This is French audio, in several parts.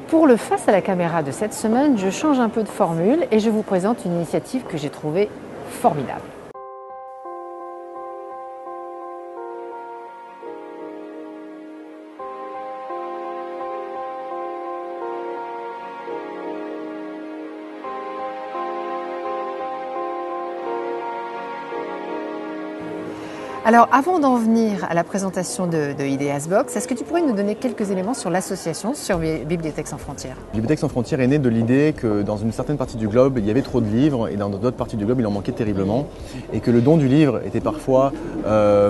Pour le face à la caméra de cette semaine, je change un peu de formule et je vous présente une initiative que j'ai trouvée formidable. Alors, avant d'en venir à la présentation de Ideasbox, est-ce que tu pourrais nous donner quelques éléments sur l'association, sur Bibliothèques sans frontières? Bibliothèques sans frontières est née de l'idée que dans une certaine partie du globe, il y avait trop de livres et dans d'autres parties du globe, il en manquait terriblement. Et que le don du livre était parfois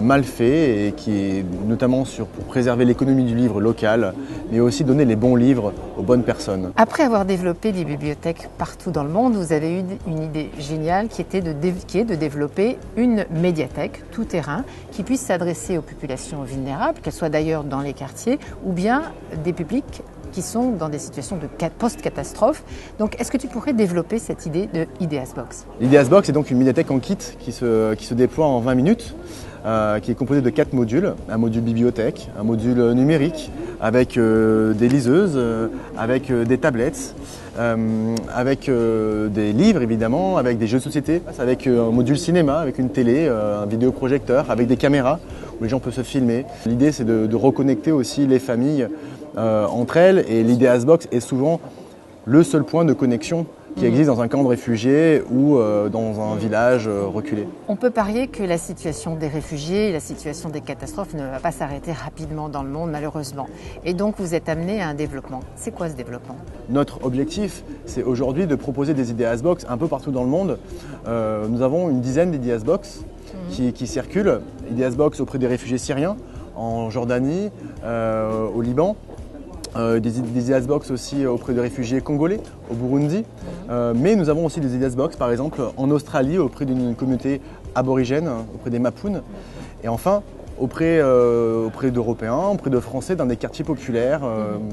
mal fait, et qui est notamment pour préserver l'économie du livre local, mais aussi donner les bons livres aux bonnes personnes. Après avoir développé des bibliothèques partout dans le monde, vous avez eu une idée géniale qui est de développer une médiathèque tout terrain qui puisse s'adresser aux populations vulnérables, qu'elles soient d'ailleurs dans les quartiers ou bien des publics qui sont dans des situations de post-catastrophe. Donc, est-ce que tu pourrais développer cette idée de Ideasbox? Ideasbox est donc une médiathèque en kit qui se déploie en 20 minutes, qui est composée de 4 modules. Un module bibliothèque, un module numérique avec des liseuses, avec des tablettes, avec des livres évidemment, avec des jeux de société, avec un module cinéma, avec une télé, un vidéoprojecteur, avec des caméras où les gens peuvent se filmer. L'idée c'est de reconnecter aussi les familles entre elles, et l'Ideasbox est souvent le seul point de connexion qui existe dans un camp de réfugiés ou dans un village reculé. On peut parier que la situation des réfugiés, la situation des catastrophes ne va pas s'arrêter rapidement dans le monde, malheureusement. Et donc vous êtes amené à un développement. C'est quoi ce développement? Notre objectif, c'est aujourd'hui de proposer des Ideasbox un peu partout dans le monde. Nous avons une dizaine d'Ideasbox qui circulent. Ideasbox auprès des réfugiés syriens, en Jordanie, au Liban. Des Ideasbox aussi auprès de réfugiés congolais, au Burundi. Mais nous avons aussi des Ideasbox, par exemple, en Australie, auprès d'une communauté aborigène, auprès des Mapounes. Et enfin, auprès d'Européens, auprès de Français dans des quartiers populaires,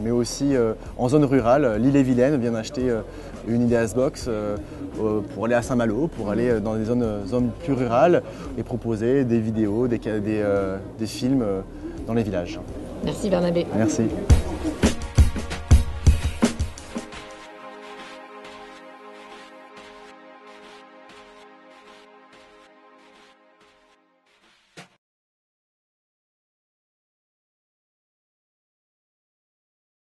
mais aussi en zone rurale. L'Ille-et-Vilaine vient d'acheter une Ideasbox pour aller à Saint-Malo, pour aller dans des zones plus rurales et proposer des vidéos, des films dans les villages. Merci Bernabé. Merci.